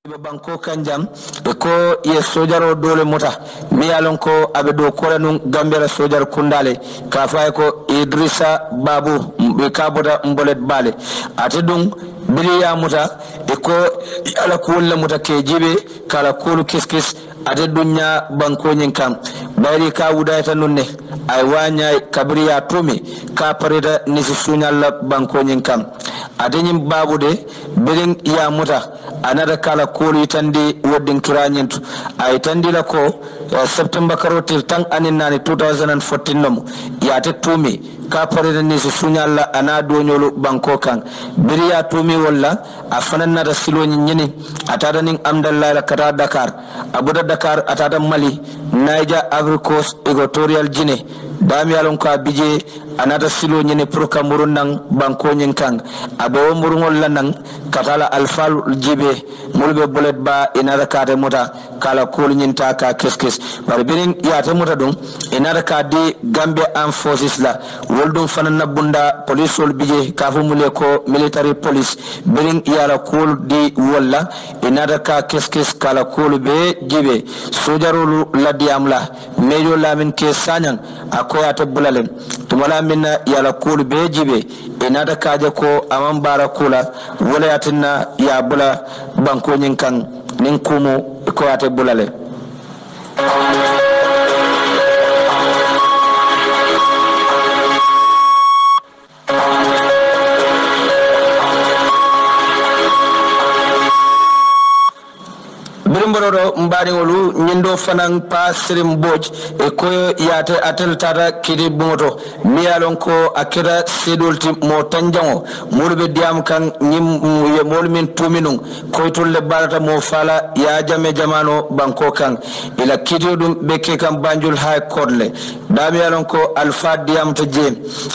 banko kanjam e ko ye sojaro dole mota mi yalon ko abe do kola nun gambera sojar kundale ka fay ko Idrissa Babu be kabota mbolet bale ate dum biliya mota e ko ala kulla mota ke jibe kala kulu kiskis ate dunya banko nyin kam bayri ka wudayta nunne ay wanya kabriya tomi ka parida nisi sunyalla banko nyin kam ate nyim babu de bilin ya mota anada kala koli tandi woddin kiranyintu ay tandi la ko September karotil tang anin nani 2014 nom ya te tumi ka parida ni sunyalla ana donyolu banko kan biriya tumi walla afanan nada silo nyini atada ning amdalla la kata Dakar abuda Dakar atada Mali Niger Ivory Coast Equatorial Guinea dami yalon ko bije anata silo nyini pour kamurun nang banko nyin kan abo murungol la nang katala alfal jibe mulbe bolet ba inara kate mota kala kol nyin ta ka keskes par birin ya ta mota dum inara ka di Gambia Armed Forces la woldum fanan na bunda police wol bije ka fu mule ko military police birin yara kol di walla inara ka keskes kala kol be jibe sojarolu la diamla mejo lamin ke sanyan akoya ta bulalen tumala minna yala kul be jibe inata kaje ko amam bara kula wala yatinna ya bula banko nyin kan nin kumu ko ate bulale birimbororo mbariŋolu ñindo fanaŋ pa sirim boj e ko yate atel tata kidi buŋoto mi ye lon ko a keta sedol ti mo tanjaŋo moolu be diyam kaŋ ñim ye moolu min tuminuŋ koytol le barata mo fala ya jame jamano banko kaŋ ila kitiyo ɗum be ke kaŋ Banjul High Court le dami ye lon ko alpha diyamta je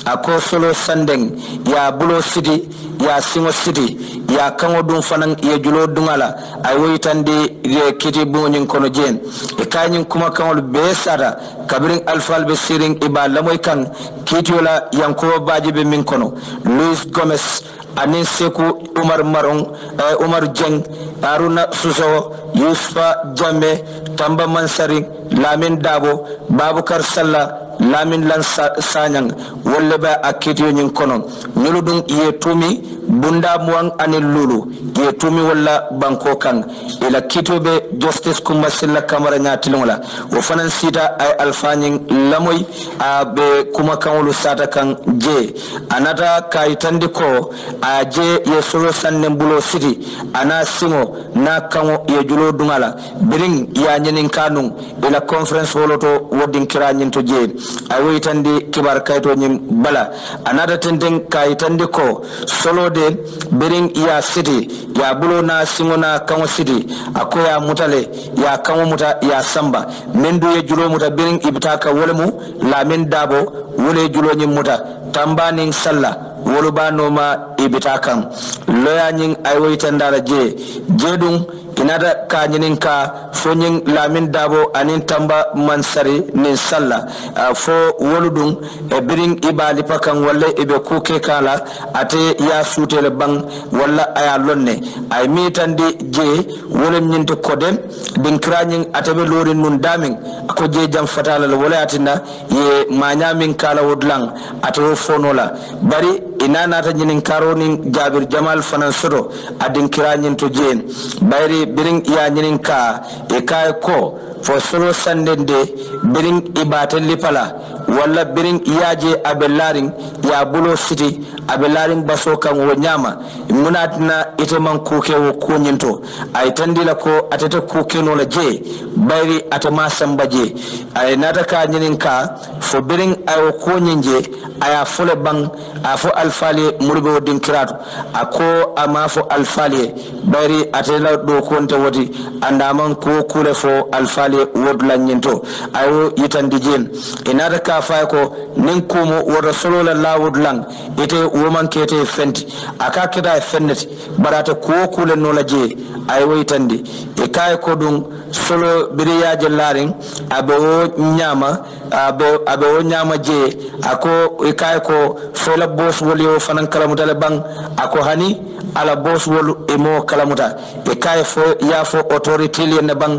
a ko solo sandeŋ ya bulo siti ya siŋo siti ya kaŋo ɗum fanaŋ ye julo duŋala ay woyitandi kiti bunyin kono jen e kanyin kuma kanol be sada kabirin alfal be sirin iba lamoy kan kitiola yanko baji be min kono Luis Gomez anin Seku Umar Marong Umar Jeng Aruna Suso Yusufa Jamme Tamba Mansari Lamin Dabo Babukar Salla Lamin Lan Sanyang wolle ba akitiyo nyin kono nyulu dum ye tumi bunda muang anil lulu ye tumi wala banko kan ila kitobe justice kumba silla kamara nyatilonga wo fanan sita ay alfanyin lamoy be kuma kanwulu sata kan je anata kayitandi ko a je ye solo sanne bulo siti ana simo na kanwo ye julo dungala biring ya nyenin kanung ila conference woloto wodin kira nyinto je ay woyitandi kibar kayto nyim bala anata tenten kayitandi ko solo de biring ya siti ya bulo na simo na kanwo siti akoya mutale ya kanwo muta ya samba mendu ye julo muta biring ibtaka wolemu Lamin Dabo wole julo nyim muta tamba ning salla wolu ba noma ibitakan loya nyin ay woyitandara je jedum inada ka nyinin ka fo nyin Lamin Dabo anin tamba mansari nin salla fo woludum e biring ibali pakan walla ibe kuke kala ate ya sutele bang walla aya lonne ay mitandi je wolem nyinte kodem din kranyin atabe lori nun damin ko je jam fatala wala atina ye manyamin kala wodlang ato fonola bari ina nata nyinin karoni Jabir Jamal fanan sodo adin kranyin to je bayri biring ya nyinin ka e kay ko fo solo sandende biring ibatan lipala walla biring iyaje abelaring ya bulo city abelaring baso kan wo nyama munatina ite man kuke wo kunyinto ay tandila ko atata kuke no la je bayri atama sambaje ay nata ka nyinin ka fo biring ay wo kunyinje aya fule bang afo alfali murbe wo dinkirato ako ama fo alfali bayri atela do konte woti andaman ko kule fo alfali wodla nyinto ayo yitandi jen inata ka fay ko nin kumu wodo solo la lawud lang ite woman kete fenti aka keda fenneti barata ko kule no la je ay woytandi e kay ko dum solo biriyaje laring abe o nyama abe o nyama je ako e kay ko fela boss woli o fanan kala mutale bang ako hani ala boss wol e mo kalamuta e kay fo ya fo autorité li ne bang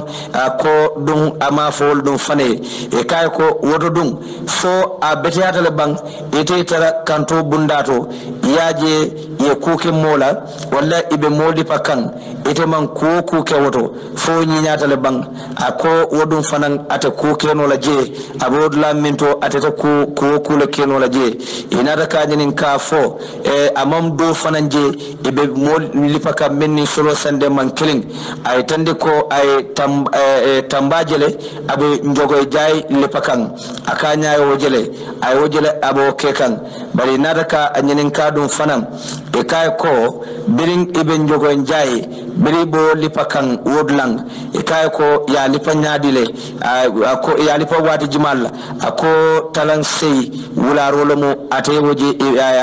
ko dum ama fo dum fane e kay ko wodo dum fo a betiyata le bang ete tara kanto bundato yaje ye kuke mola walla ibe modi pakan ite man ko kuke woto fo nyinyata le bang ako wodum fanan ata kuke no la je abodla minto atata ko kule keno la je inata kanyinin ka fo e amam do fanan je ibe mol lipaka menni solo sande man killing ay tande ko ay tambajele abe njogoy jay lipakan akanya ay wojele abo kekan bari nata ka anyinin ka dum fanan e kay ko biring ibe njogoy jay biri bo lipakan wodlang e kay ko ya lipanyadile ko ya lipa wati jimal ako talan sey wularo lomo ate woje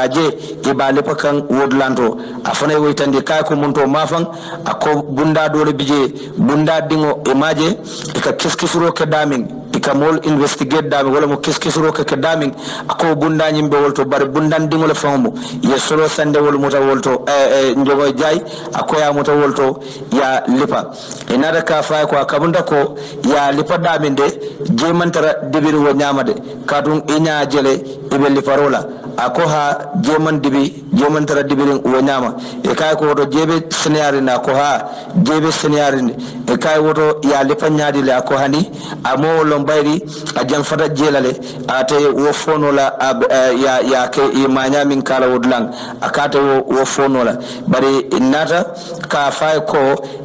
aje e ba lipakan wodlanto afana woytande kay ko munto mafan ako bunda dole bije bunda dingo e maje e ka keskisuro ke damin ikamol investigate dami wala mo keskisuro ke damin ako bunda nyimbe wolto bar bundan dingo le famu ye solo sande wol mota wolto njogo jay ako ya mota wolto ya lipa inada ka fa ko akabunda ko ya lipa damin de je mantara debiri wo nyamade kadum inya jele ibe liparola ako ha jeman dibi jeman tara dibirin wo nyama e kay ko do jebe seniari na ko ha jebe seniari e kay woto ya lipa nyaadi le ako hani amo lombayri a jam fata jelale ate wo fono la ya ke imanya min kala wodlang akata wo fono la bari nata ka fay ko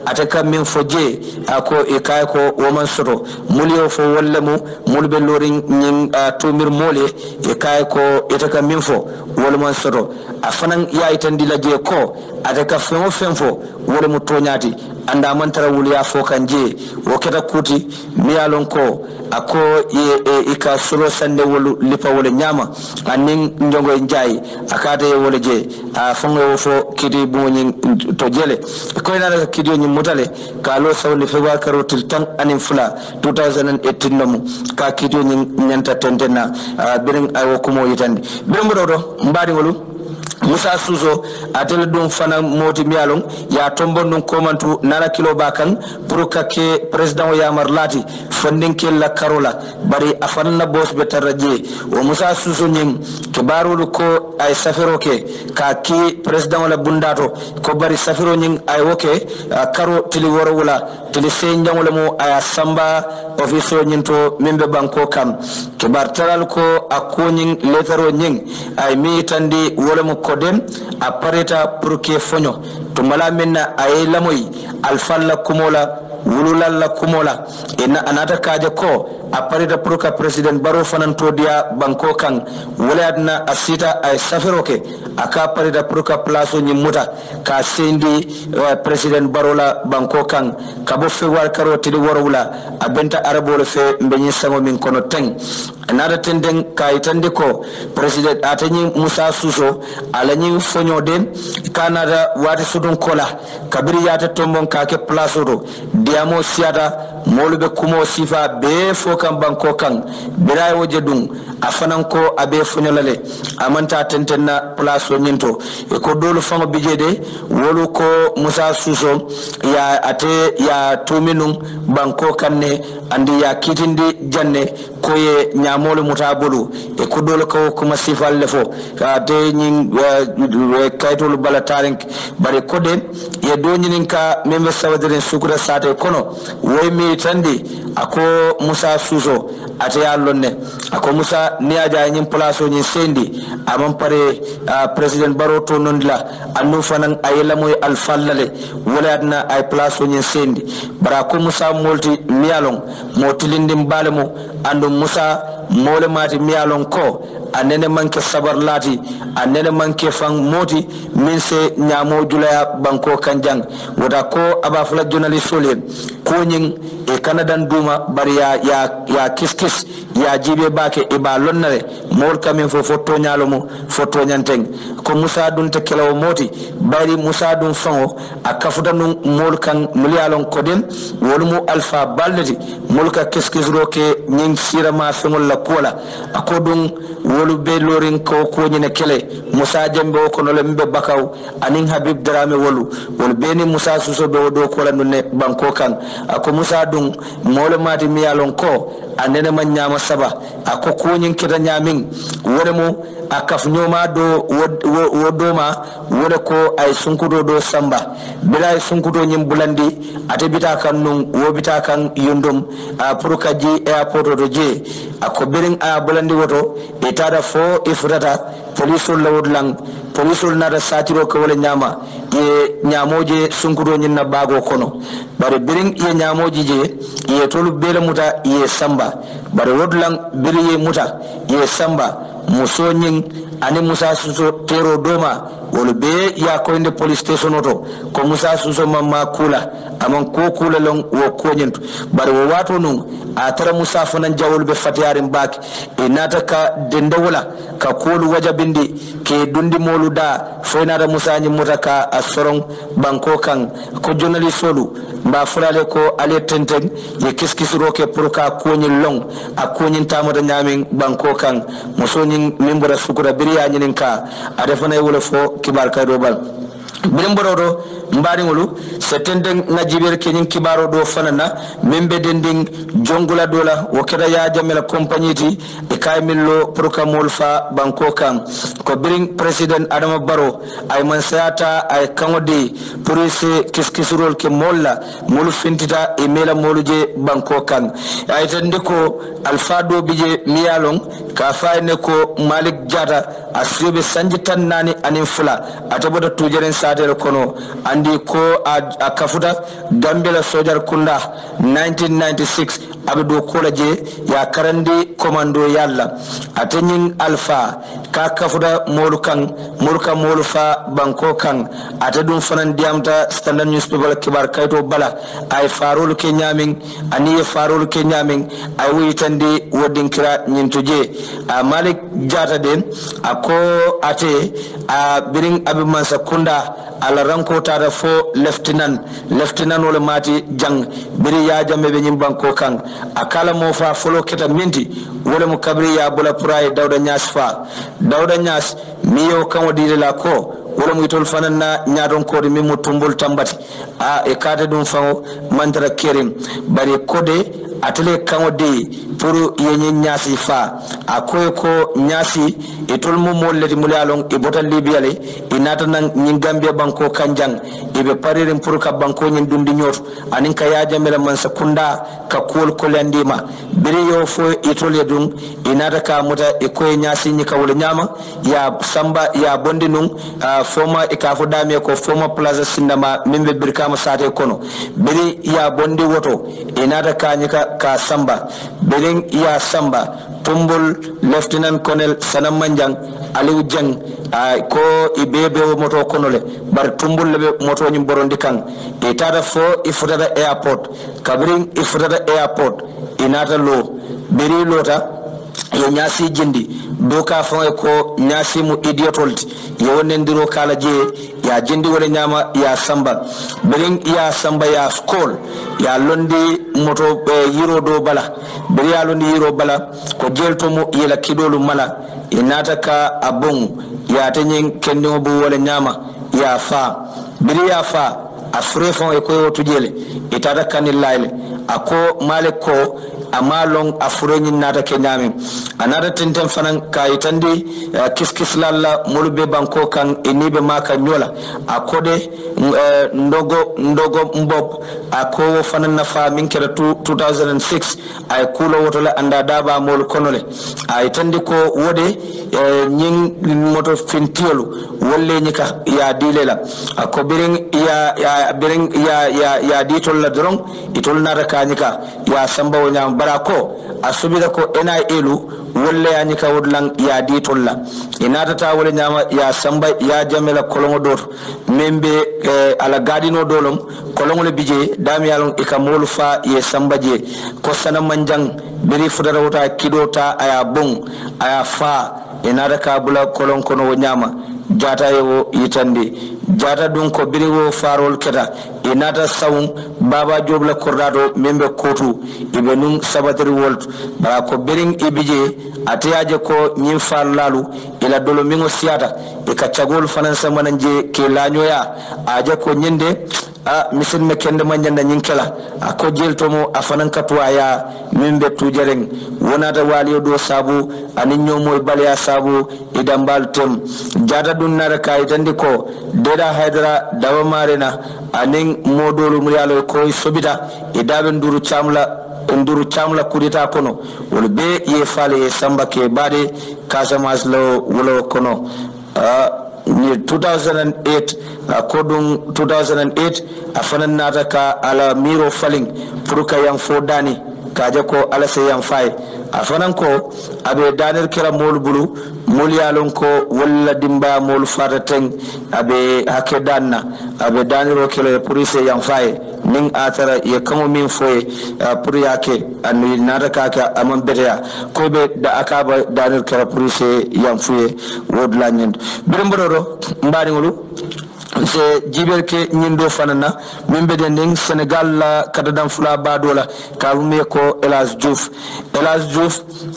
ate kam min foje ako e kay ko wo man soto mulio fo wallemu mulbe lorin nyin tumir mole e kay ko ete kam min fo wala man soto afanan ya itandi la je ko ate ka fenfo wala mu tonyati anda man tara wuliya fo kanje wo keta kuti miyalon ko ako e ka solo sande wolu lipa wala nyama anin njongo njay akata e wala je a fongo wo fo kidi bunyin to jele ko ina kidi nyi mutale ka lo sawni february karotil tan anin fula 2018 nomu ka kidi nyi nyanta tentena birin ay wokumo yitandi birin bodo mbadi wolu Musa Suso atele dum fana moti mialong ya tombo dum komantu nana kilo bakan pour que president Yamar lati fondinke la karola bari afanna boss be taraje o Musa Suso nyim kibaru ko ay safero ke ka ki president la bundato ko bari safero nyim ay woke karo tili woro wala tili senjang le mo ay samba office nyinto membe banko kam kibar taral ko akonyin letero nyim ay mi tandi wala mo kodem apareta pour que fonyo to mala minna ay lamoy alfalla kumola wululalla kumola ina anata kaje ko apareta pour que president baro fanan to dia banko kan wuladna asita ay safiroke aka apareta pour que place ni muta ka sendi president barola banko kan kabo fe war karoti di worwula abenta arabole fe mbenyi sango min kono teng anada tenden kayitande ko president atani Musa Suso alani fonyo den kanada wati sudun kola kabiri yata tombon kake place ro diamo siata molube kumo sifa be fo kan banko kan biray woje dum afanan ko abe fonyolale amanta tentenna place nyinto e ko dolu fango bijede wolu ko Musa Suso ya ate ya tuminum banko kanne andi ya kitindi janne ko ye nyamolo mutabulu e ko dolu ko kuma sifal lefo ate nyin kaytolu balatarin bare kode ye do nyinin ka membe sawadere sukura sate kono woy mi tandi ako Musa Suso ate ya lonne ako Musa ni aja nyin place nyin sendi amam pare president baroto nondla annu fanan ayela moy alfallale wala adna ay place nyin sendi bara ko Musa molti mialon motilindi balemo andu Musa mole mati mialon ko anene manke sabar lati anene manke fang moti min se nyamo julaya banko kanjang wada ko abafla journalist solen ko nyin e kanadan duma bari ya kiskis ya jibe bake e ba lonnare mol kamen fo foto nyalo mo foto nyanteng ko Musa dun te kelaw moti bari Musa dun fango akafuda nun mol kan milyalon kodem wolmu alfa ballati mol ka kiskis roke nyin sira ma fengol la kola akodun wolu be lorin ko ko nyine kele Musa Jambe o kono le mbe bakaw anin Habib Drame wolu be ni Musa Suso do ko la nune banko kan ako Musa dun mole mati mi yalon ko anene man nyama saba ako ko nyin kita nyamin wore mo akaf nyoma do wodoma wore ko ay sunkudo do samba bila sunkudo nyim bulandi ate bita kan nun wo bita kan yundum pour kaji airport do je ako berin a bulandi woto e tada fo ifrata policeol lawdlang policeol nada satiro ko wala nyama ye nyamoje sunkudo nyin na bago kono bare berin ye nyamoji je ye tolu bele muta ye samba bare wodlang biri ye muta ye samba muso nyin ani Musa Suso tero doma wolu be ya ko inde police station oto ko Musa Suso mamma kula amon ko kula lon wo ko nyentu bare wo wato nun a tara Musa fanan jawol be fatiyarin baki e nata ka dendawala ka kolu wajabindi ke dundi moluda foynada Musa nyi mutaka asoron banko kan ko journalist solu mba fulale ko ale tenten ye kiskisiro ke pour ka ko nyin long a ko nyin tamata nyamin banko kan muso nyin membra sukura biriya nyin ka adefana wala fo kibar kay do bal birim borodo mbari ngolu setenden najiber kenyin kibaro do fanana membe dending jongula dola wakeda ya jamela compagnie ti e kay millo prokamol fa banko kan ko biring president Adama Barrow ay man sayata ay kangodi police kiskisrol ke molla molu fintita e mela moluje banko kan ay tande ko alfa do bije miyalong ka fayne ko Malik Jata asibe sanjitan nani anin fula ataboda tujeren sadere kono andi ko a kafuta Gambia Sojar Kunda 1996 abdo kolaje ya karandi commando yalla atenyin alfa ka kafuta molukan molufa banko kan atadum fanan diamta Standard newspaper kibar kayto bala ay farol ke nyamin ani farol ke nyamin ay witande wodin kira nyintuje Malik Jata den ako ate a biring abimansa kunda ala ranko tada fo lieutenant wala mati jang biri ya jambe be nyim banko kan akala mo fa folo keta minti wala mo kabri ya bula pray Dawda Nyas fa Dawda Nyas miyo kan wadile la ko wala mo itol fanana nyaadon ko mi mo tumbul tambati e kade dum fa mantara kerim bari kode atele kanwode pour yenye nyasi fa akoy ko nyasi etol mo molleti mulalong e botal libiale inata nan nyin Gambia banko kanjang e be pariren pour ka banko nyin dundi nyoto anin ka ya jamela man sakunda ka kol kolandima biri yo fo etol yedum inata ka muta e koy nyasi nyi ka wala nyama ya samba ya bondi nun foma e ka fo dame ko foma plaza sindama membe birkama sate kono biri ya bondi woto inata ka nyika ka samba belen ya samba tumbul lieutenant colonel Sanam Manjang Aliou Jang ko ibebe moto konole bar tumbul lebe moto nyim borondi kan e tada fo ifutada airport kabring ifutada airport inata lo beri lota yo nyasi jindi doka fo ko nyasi mu idiotolti yo wonendiro kala je ya jindi wala nyama ya samba bering ya samba ya school ya londi moto yiro do bala beri ya londi yiro bala ko jelto mo yela kidolu mala inata ka abong ya tanyin kenno bu wala nyama ya fa beri ya fa afre fon e ko yotu jele itata kanilaile ako male ko amalong afureni nata kenyame anata tenten fanan kayitandi kiskis lalla mulube banko kan enibe maka nyola akode ndogo mbob ako fanan nafa min kera 2006 ay kulo wotola anda daba mol konole ay tandi ko wode nyin moto fintiolu wolle nyika ya dilela ako biring ya ditol la drong itol nata kanyika ya samba wonyam barako asubida ko ena elu wolle ya nyika wodlang ya ditolla inata ta wole nyama ya samba ya jamela kolongo dot membe ala gadino dolom kolongo le bije dami yalon ikamolu fa ye samba je ko Sanam Manjang beri fudara wota kidota aya bon aya fa inata ka bula kolon kono nyama jata yo yitande jata dun ko biri wo farol keta inata sawun baba jobla kordato membe kotu ibe num sabatri wolt bara ko bering ibije atiyaje ko nyim fallalu ila dolo mingo siata e kaccagol fanansa mananje ke lañoya aje ko nyinde misin me kende manjanda nyinkela ako jeltomo afanan katwaya membe tujereng wonata waliyo do sabu ani nyomoy balya sabu idambal tem jada dun nara kay tandi ko deda haydara dawa marena anin modolu muyalo ko sobita idabe nduru chamla kudita kono wol be ye fale samba ke bade Casamance lo wolo kono ni 2008 kodum 2008 afanan nata ka ala miro faling pour ka yang fo dani kaje ko ala se yang fay afanan ko abe danir kira mol bulu mol yalon ko walla dimba mol fata teng abe hakke danna abe daniro kila pour se yang fay ning atara ye kamo min foye pour yake anu nata ka amon betea ko be da akaba danir kira pour se yang fuye wodla nyend biremboro mbari ngulu se jibel ke nyindo fanana membe den Senegal la kadadam fula badola kabume ko Elas Diouf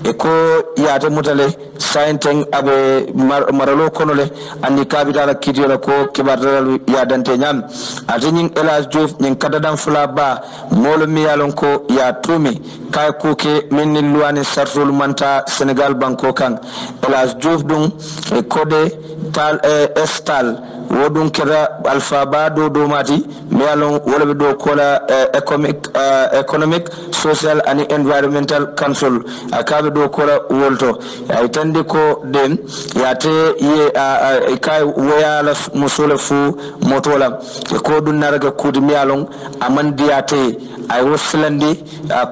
e ko yaate mutale sainteng abe maralo konole andi kabitala kidiola ko kibatal ya dante nyam atinyin Elas Diouf nyin kadadam fula ba molo mi yalon ko ya tumi kay kuke minni luwani sartul manta Senegal banko kan Elas Diouf dum e kode tal estal wodun kera alpha ba do mati mi alon wala be do kola economic social and environmental council akabe do kola wolto ay tande ko den yate ye kay wayala musole fu motola e ko dun naraga kudi mi alon amandi yate ay woslandi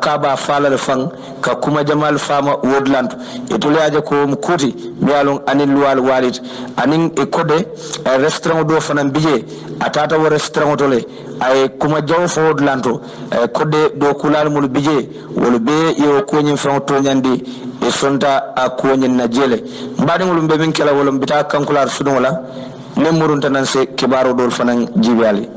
kaba falal fang ka kuma jamal fama wodland e to laaje ko mkuti mi alon anil wal walid anin e kode restaurant do fanan bije atata wo restaurant to le ay kuma jaw fo wodlanto kode do kulal mul bije wol be yo ko nyin fon to nyandi e sonta ko nyin na jele mbadi ngul be min kala wolum bita kankular sudum wala nemurun tanan se kibaro dol fanan jibali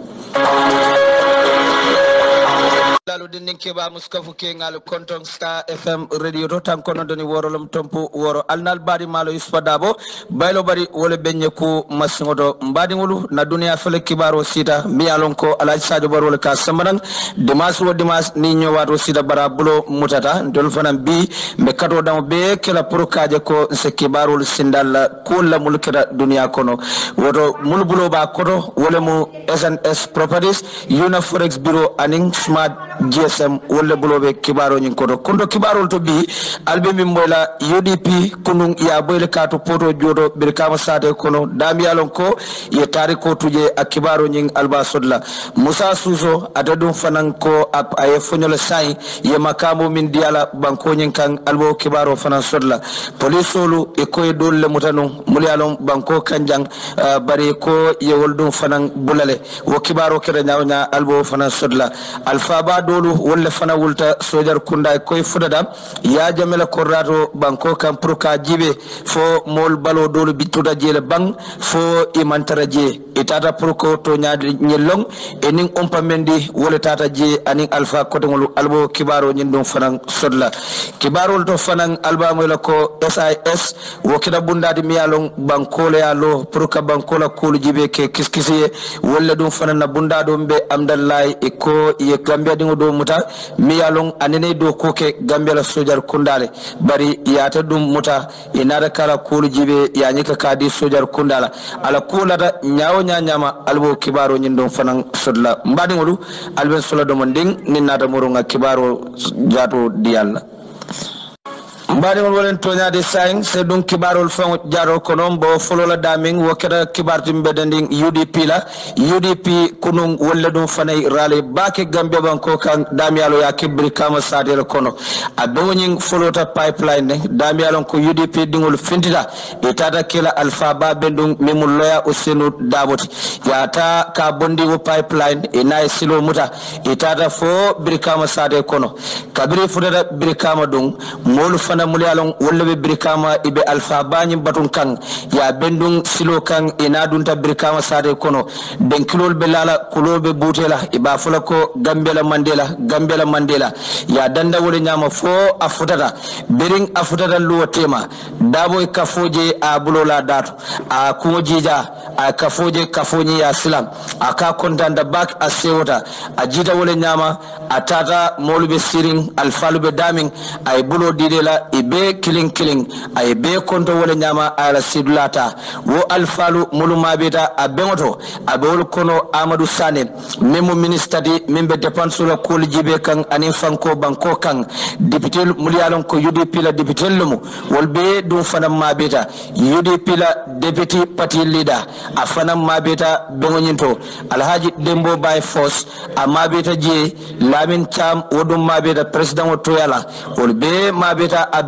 lalu dinding keba muskafu ke ngal konton Star FM radio to tan kono doni worolum tompo woro alnal bari malo isfadabo baylo bari wole benye ku masingodo mbadi ngulu na dunia fele kibaro sita mi alon ko alaj sadio bar wala ka sambanan dimas wo dimas ni nyowato sita bara bulo mutata dol fanam bi be kato dam be kala pour kaje ko se kibaro sindal ko la mulkata dunia kono woto mulbulo ba koto wole mu SNS properties Yuna Forex bureau aning smart GSM wala bulobe kibaro nyin kodo kondo kibaro to bi albe min moyla UDP kunun ya boyle kato poto jodo bir kama sate kono dami alon ko ye tari ko tuje akibaro nyin alba sodla Musa Suso adadum fanan ko ap ay fonyola sai ye makamo min diala banko nyin kan albo kibaro fanan sodla police solu e koy dolle mutanu muli alon banko kanjang bari ko ye woldum fanan bulale wo kibaro kere nyawnya albo fanan sodla alfa ba dolu wala fana wulta sojar kunda koy fudada ya jamela korrato banko kan pruka jibe fo mol balo dolu bituda jele bang fo imantara je itata pruko to nyaade nyelong enin ompa mendi wala tata je anin alfa kodongol albo kibaro nyindum fanan sodla kibaro to fanan alba mola ko SIS wo kida bundadi miyalong banko le yalo pruka banko la kulu jibe ke kiskisiye wala dum fanan na bundado be amdallahi e ko ye gambia dingo do muta miyalong anene do koke gambia la sojar kundale bari yata dum muta inara kala kulu jibe ya nyika kadi sojar kundala ala kula da nyaawo nyama albo kibaro nyindom fanan sodla mbadi ngolu alben solo do monding ni nata morunga kibaro jato diyalla mbadi ngol wolen toñade saying se dum kibarol fon jaro konon bo folola daming wokata kibartim bedending UDP la UDP kunun wolle dum fanay rale bake gambe banko kan damialo ya kibri kama sadere kono abewñing folota pipeline ne damialo ko UDP dingol fintita e tata kila alpha ba bendum memul loya usenu daboti ya ta ka bondi wo pipeline e nay silo muta e tata fo brikama sade kono kabri fudada brikama dum molu fana fana mulyalon walla be brikama ibe alfa bani batun kan ya bendung silo kan inadunta brikama sade kono den kilol be lala kulobe butela iba fula ko gambela mandela ya danda wole nyama fo afutata bering afutata luwo tema dabo e kafoje a bulola datu a kumojija a kafoje ya silam aka kontanda bak a sewota a jita wole nyama a tata molube siring alfalube daming ay bulo didela ibe killing ay be konto wole nyama ala sidulata wo alfalu muluma beta a bengoto a be wol kono Amadou Sane memo ministre di membe dépense la ko jibe kan anin fanko banko kan député mulyalon ko UDP la député lumu wolbe dum fanam mabeta UDP la député party leader a fanam mabeta bengonyinto alhaji Dembo Bay Force a mabeta je Lamin Cham wodum mabeta president o toyala wolbe mabeta a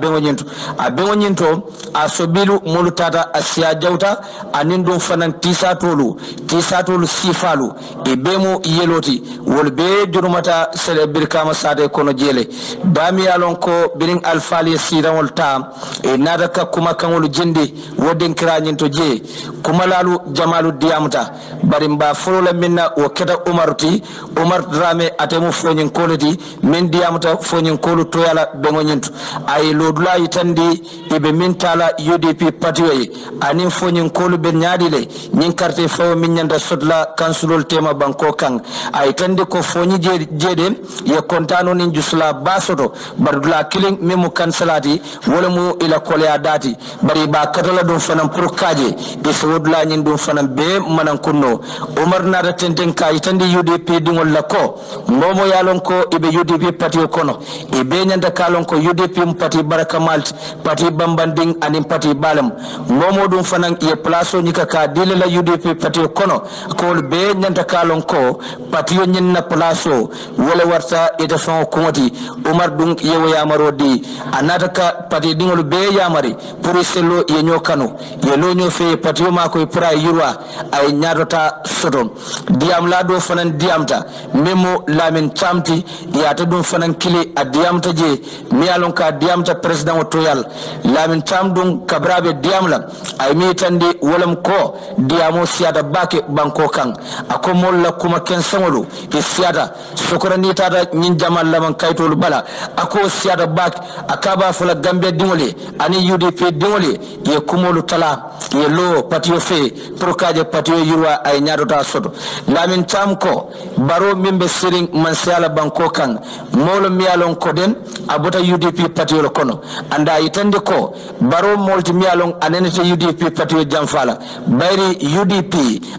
bengonyinto a sobilu mulutata asia jawta anin dum fanan tisatolu sifalu e bemu yeloti wolbe jurumata sele birkama sade kono jele dami alon ko birin alfali sirawol ta e nadaka kuma kanwol jindi woden kiranyinto je kuma lalu jamalu diamta barimba folola minna o keda Umar Drame atemu fonyin koloti min diamta fonyin kolu toyala bengonyinto ay lodula yitandi ibe mintala UDP patiwe anin fonyin kolu ben nyadile nyin carte fo min nyanda sodla kansulol tema banko kan ay tande ko fonyi jede ye kontano nin jusla basoto bardula killing memo kansalati wala mu ila kolya dati bari ba katala dum fanam pour kaje e sodla nyin dum fanam be manan kunno Umar nada tenten kay tande UDP dingol la ko momo yalon ko ibe UDP pati kono e be nyanda kalon ko UDP pati baraka malt pati bambanding anin pati balam momo dum fanan e plaso nyika ka dile la UDP pati kono ko be nyanda kalon ko pati nyin na plaso wala warta e de fon komoti Umar dum yewo yamaro di anata ka pati dingol be yamari pour sello ye nyokano ye lo nyo fe pati ma ko pra yurwa ay nyaadota soton diam la do fanan diamta memo Lamin Chamti ya ta dum fanan kili a diamta je mi alon ka diamta president otoyal Lamin Cham dum kabrabe diamla ay mi tande wolam ko diamo siada bake banko kan akomol la kuma ken samolu e siada sokorani tata nyin jamal laman kaytolu bala ako siada bak akaba fula Gambia dingole ani UDP dingole ye kumolu tala ye lo patio fe prokaje patio yurwa ay nyaadota soto Lamin Cham ko baro mimbe siring mansiala banko kan molo mialon ko den abota UDP patio kono anda yitande ko baro molti mialon anenete UDP patio jamfala bayri UDP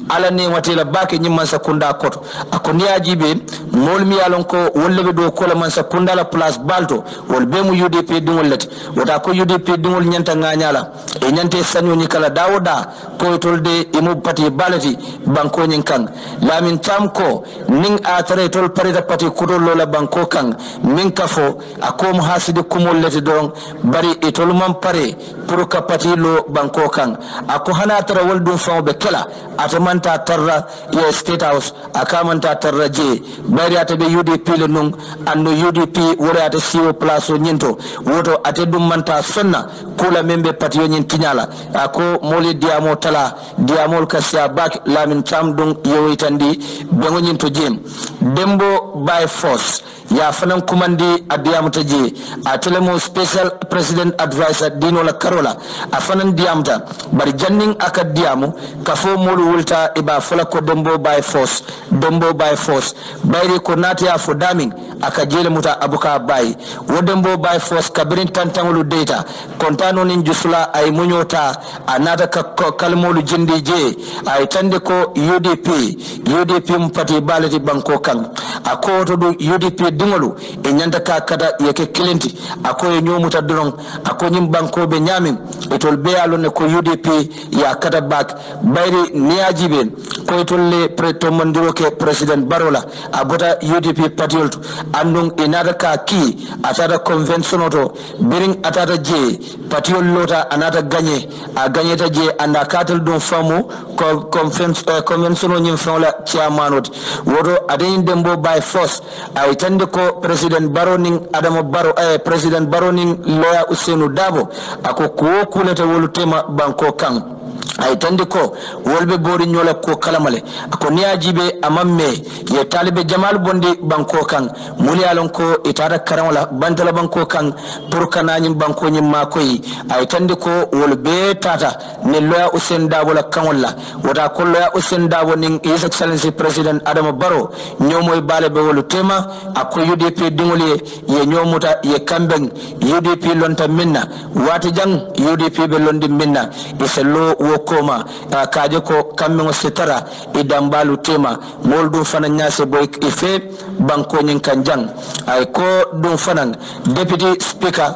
ala ne watela bake nyimman sakunda koto akoni ajibe mol mialon ko wollebe do kola man sakunda la place balto wol be mu UDP dingol lati wota ko UDP dingol nyanta nganyala e nyante sanyo nyikala dawoda ko tolde imu pati balati banko nyin kan Lamin Cham ko ning atare tol parita pati kudol lola banko kan min kafo akom hasidi kumol lati don bari etol man pare pour ka pati lo banko kan ako hana tara wol dum fawo be kala atamanta tarra ye state house akamanta tarra je bari atabe UDP le nun anno UDP wora ata siwo place nyinto woto ate dum manta sonna kula membe pati nyin tinyala ako moli diamo tala diamol kasia bak Lamin Cham dum yewoitandi bengo nyinto jem Dembo Bay Force ya fanan kumandi adiyamta je a telemo special president advisor dino la karola a fanan diyamta bari janning aka diyamu kafo molu wulta iba fala ko Dembo Bay Force bayri ko nati afo daming aka jele muta abuka bay wo Dembo Bay Force kabirin tantangulu data kontano nin jusula ay munyota anata ka kalmolu jindi je ay tande ko UDP mpati balati banko kan ako to do UDP dingolu e nyanda ka kada yeke kilenti ako e nyomuta doron ako nyim banko be nyamin e tol be alone ko UDP ya kada bak bayri niajibe ko tolle preto mandiro ke president Barola abota UDP patiolto andung inada ka ki atata convention oto biring atata je patiol lota anata gagné a gagné ta je anda katel dum famu ko convention nyim fawla chairman woto aden Dembo Bay Force ay tande ko president Baroning Adamo baro president baroning lawyer Ousainou Dabo ako ko kulata wolu tema banko kan ay tandi ko wolbe bori nyola ko kalamale ko niajibe amamme ye talibe jamal bondi banko kan muli alon ko itada karamala bantala banko kan pour kanani banko nyim makoyi ay tandi ko wolbe tata ne loya Ousainou Dabo la kanwala wota ko loya Ousainou Dabo ning his excellency president Adama Barrow nyomoy bale be wolu tema ako UDP dingoli ye nyomuta ye kambeng UDP lonta minna wati jang UDP be londi minna iselo koma kaje ko kammo setara idambalu tema moldu fana nyase boy ife banko nyin kanjang ay ko dum fanan deputy speaker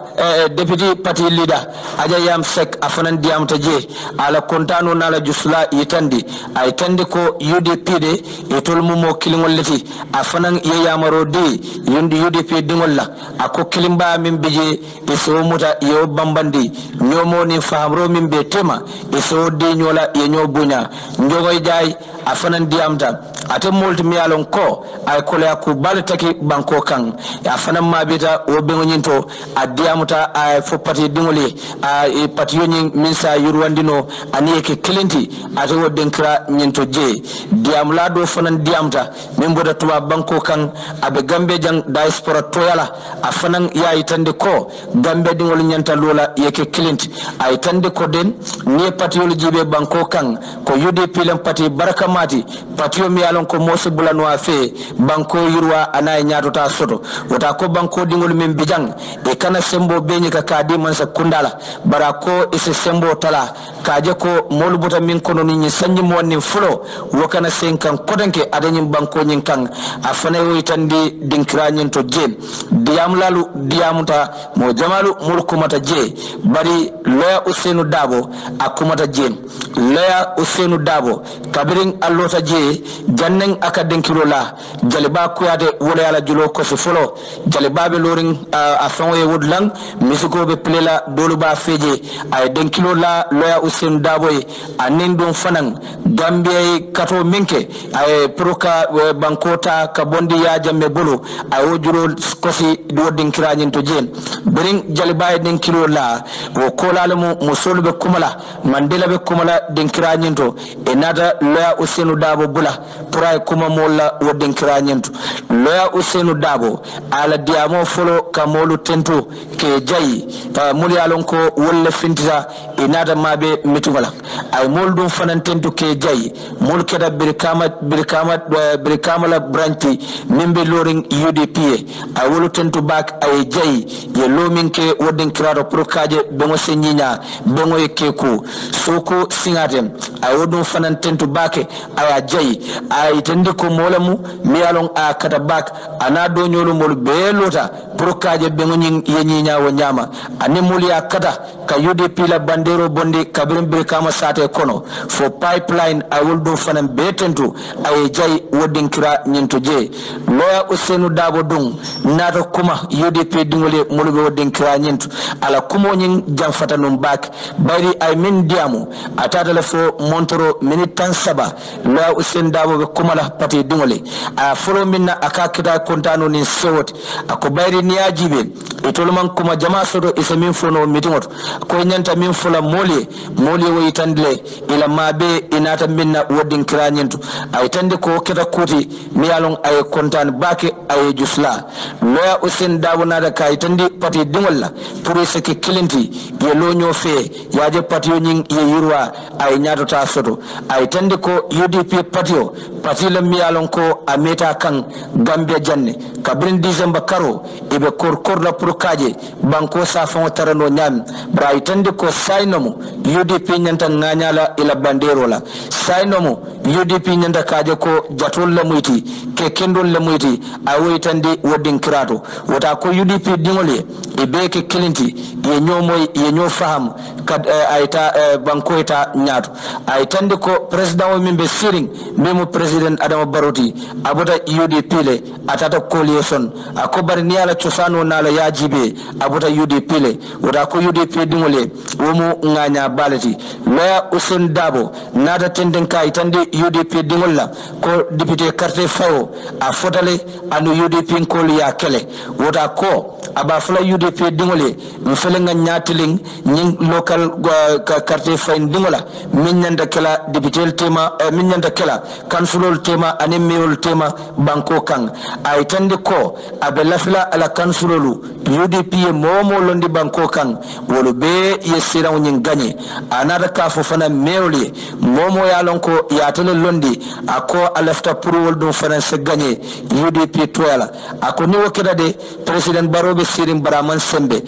deputy party leader aja yam sek afanan diam taje ala kontano nala jusla yitandi ay tandi ko UDP de etol mumo kilingol leti afanan ye yamaro de yundi UDP dingolla ako kilimba min beje eso muta yo bambandi nyomo ni fahamro min be tema eso de nyola ye nyobunya njogoy jay afanan diamta ate multi mialon ko ay kolya ku baltaki banko kan afanan mabita wo bengo nyinto adiamta ay fo pati dingoli ay pati yoni minsa yurwandino aniyeke kelenti ate wo denkra nyinto je diamla do fanan diamta min boda tuba banko kan abe gambe jang diaspora toyala afanan yayi tande ko gambe dingol nyanta lola yeke kelenti ay tande ko den ni pati yoli jibe banko kan ko UDP lam pati baraka mati patio mi alon ko moso bulano afe banko yurwa anay nyaatota soto wota ko banko dingol min bijang e kana sembo beñi ka kadi man sa kundala barako ise sembo tala kaje ko molbuta min kono ni sanyi mo wonni fulo wokana senkan kodanke adanyim banko nyin kan afane woytandi dinkra nyin to jen diam lalu diamuta mo jamalu mulku mata je bari loya Ousainou Dabo akumata jen loya Ousainou Dabo kabirin allota je jannen aka denkiro la jaliba kuyade wala yala julo ko so folo jaliba be loring afan e wodlang misiko be plela dolu ba feje ay denkilo la loya Ousainou Dabo anen don fanan gambia kato minke ay proka bankota ka bondi ya jamme bolo ay wojuro kosi do denkira nyin to jen berin jaliba denkilo la wo kolale mo musolbe kumala mandela be kumala denkira nyin to enada loya Ousainou Dabo bula pray kuma molla woden kiranyento loya Ousainou Dabo ala diamo folo kamolu tento ke jayi muli alon ko wolle fintita inada mabe mitugala ay moldum fanan tento ke jayi mol keda birkama la branti mimbe loring UDP ay wolu tento bak ay jayi ye lomin ke woden kirado prokaje bengo senyinya bengo yekeku soko singatem ay wodum fanan tento bake aya jayi ay tende ko molamu mi alon a kata bak ana do nyolo mol belota prokaje bengo yenyinya wo nyama ani muli akata ka UDP la bandero bondi kabrim birkama sate kono for pipeline ay wol do fanan betentu ay jayi wodin kira nyinto je loya Ousainou Dabo dung nato kuma UDP dingole mol be wodin kira nyinto ala kumo nyin jamfata num bak bari ay min diamu atata la fo montoro minute tan saba loya Ousainou Dabo be kumala pati dingole a folo minna aka kita kontano ni sewot ako bayri niajibe itolman kuma jama sodo isamin fono mitingot ko nyanta min fola moli wo itandle ila mabe inata minna wodin kiranyento ay tande ko keta kuti mi alon ay kontan bake ay jusla loya Ousainou Dabo nada kay tandi pati dingolla pour seke kilenti ye lonyo fe yaje pati nyin ye yurwa ay nyato ta soto ay tande ko UDP pati la mi alon ko ameta kan Gambia janne kabrin December karo ibe kor la pour kaje banko sa fon tarano nyam bra itande ko sainomo UDP nyanta nganyala ila bandero la sainomo UDP nyanta kaje ko jatol la muyti ke kendol la muyti awoy tande wodin kirato wota ko UDP dingole ibe ke kilinti ye nyomoy ye nyo faham kad ayta banko eta nyato ay tande ko president o mimbe siring memo president Adama Baroti abota UDP le atata coalition akobari ni ala chosano nala yajibe abota UDP le wada ko UDP dingole womo nganya balati loya Ousainou Dabo nata tenden kay tande UDP dingolla ko député carte fawo a fotale anu UDP ko ya kele wada ko aba fula UDP dingole mfele nga nyatiling nyin local quartier fain dingola minyanda kala député tema minyanda kala councilor tema anemmeol tema banko kan ay tande ko abe lafila ala councilolu UDP momo londi banko kan wolo be yesira nyin ganye anada ka fo fana meoli momo ya lonko ya tele londi ako alafta pour woldo fana se ganye UDP toyala ako ni wokeda de president barobe sirim baraman sembe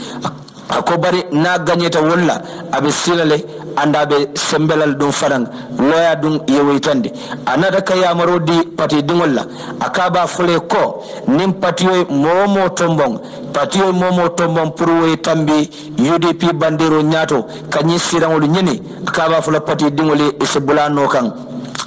ako bari na ganyeta walla abe silale anda be sembelal dum faran loya dum yewoytande anada kaya marodi pati dingolla akaba fule ko nim patiyo momo tombong pour way tambi UDP bandero nyato kanyi sirangolu nyini akaba fula pati dingole isebulano kan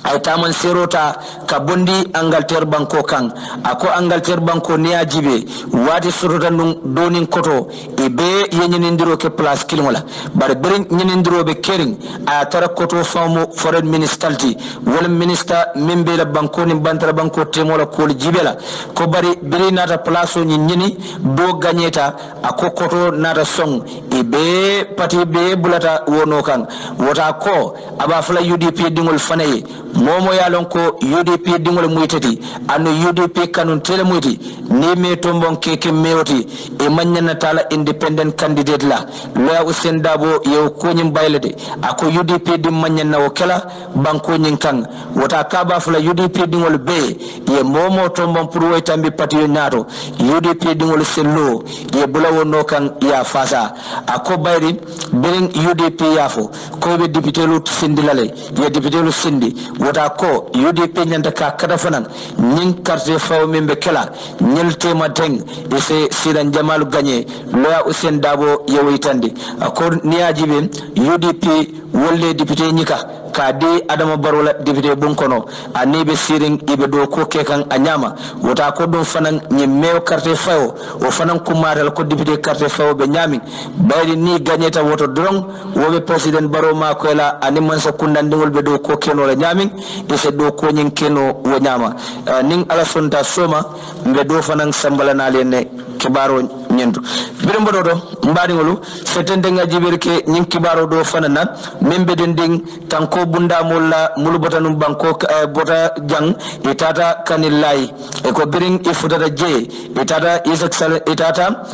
ay taman serota ka bondi Angleterre banko kan ako Angleterre banko ne ajibe wati surota dum donin koto e be yenindiro ke place kilmola bar berin yenindiro be kering a tara koto famo foreign ministerti wala minister membe la banko ni bantara banko temola ko jibela ko bari beri nata place ni nyini do gagneta ako koto nata song e be pati be bulata wono kan wota ko aba fala UDP dingol fanaye momo yalon ko UDP dingol muitati anu UDP kanun tele muiti ni me tombon keke mewti e manyana tala independent candidate la loya Usain Dabo yew ko nyim baylede ako UDP dim manyana o kala banko nyin kan wota kaba fula UDP dingol be ye momo tombon pour way tambi pati nato UDP dingol sello ye bulawo no kan ya fasa ako bayri bering UDP yafo ko be député lu sindilale ye député lu sindi wota ko UDP nyanta ka kada fanan nyin carte faw membe kala nyel tema teng ese sidan Jamal gagné loya Usain Dabo yewoytande akor niajibe UDP wolle député nyika kadi Adama Barola député bunkono anibe siring ibe do ko kekan anyama wota ko dum fanan nyimmeo carte faw o fanan kumaral ko député carte faw be nyami bayri ni gagneta woto drong wobe president Baro ma ko la animan sa kundandingol be do ko keno la nyami ese do ko nyin keno wo nyama ning ala sonta soma be do fanan sambala na lene kibaro nyendu birembo do mbadi ngolu setende ngaji berke nyin kibaro do fanana membe dending tanko bunda mulla mulu botanum banko bota jang itata kanilai e ko biring ifudata je itata isaksal itata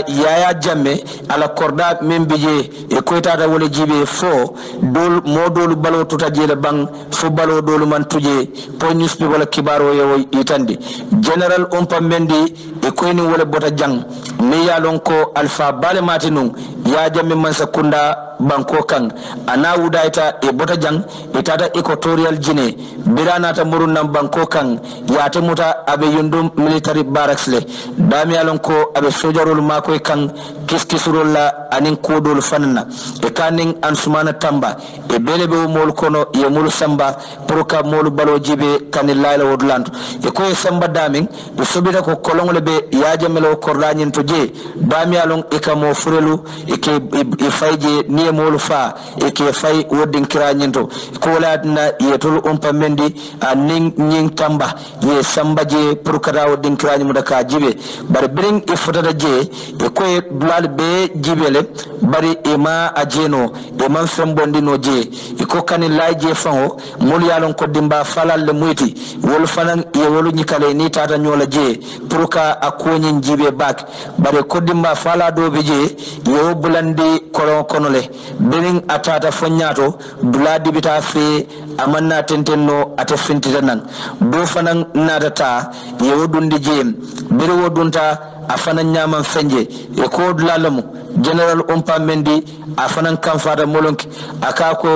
yaya jamme ala korda membe je e ko itata wala jibe fo dol modol balo tuta je le bang fo balo dol man tuje po newspaper wala kibaro yo itandi general umpa mendi e ko ni wala bota jang mi yalon ko alfa bale matinun ya jamme man sakunda banko kan ana wudaita e bota jang itata equatorial Guinea birana ta murunnan banko kan ya ta muta abe yundum military barracks le dami yalon ko abe sojarol mako kan kiskisrol la anin kodol fanna e kanin ansumana tamba e belebe mol kono e mul samba proka mol balo jibe kanilala wodland e ko e samba damin e sobita ko kolongole be ya jamelo kordanyin to je dami yalon e kamo furelu e ke e fayje ni molu fa e ke fay wodin kiranyento ko ladna yetul umpa mendi anin nyin tamba ye samba je pour kada wodin kiranyi mudaka jibe bar bring e fotata je e ko e blal be jibele bari e ma ajeno e man fembondi no je e ko kani laje fango mol yalon ko dimba falal le muyti wol fanan e wolu nyikale ni tata nyola je pour ka akonyin jibe bak bare ko dimba fala do be je yo bulandi konole benin atata fonyato duladi bita fe amanna tentenno ate fintita nan do fanan nadata yewodundi jem bere wodunta afanan nyaman fenje e ko dulalamu general umpa mendi afanan kamfata molonki aka ko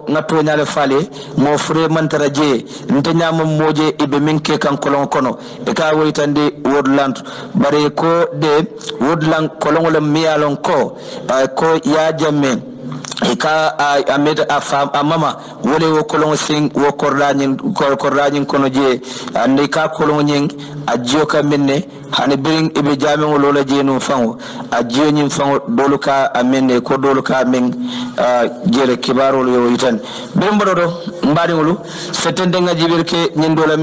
ngato nyale fale mo fure mantara je nte nyamam moje ibe minke kan kolon kono e ka woytande wodland bare ko de wodland kolon wala miyalon ko ya jamme ika amed mama wole wo kolon sing wo kordanyin kono je ande ka kolon nyen ajio ka menne hani biring ibe jame wo lola je no fango ajio nyim fango doluka amenne ko doluka men jere kibaro yo yitan be mbodo do mbadi ngolu setende ngaji berke nyen dola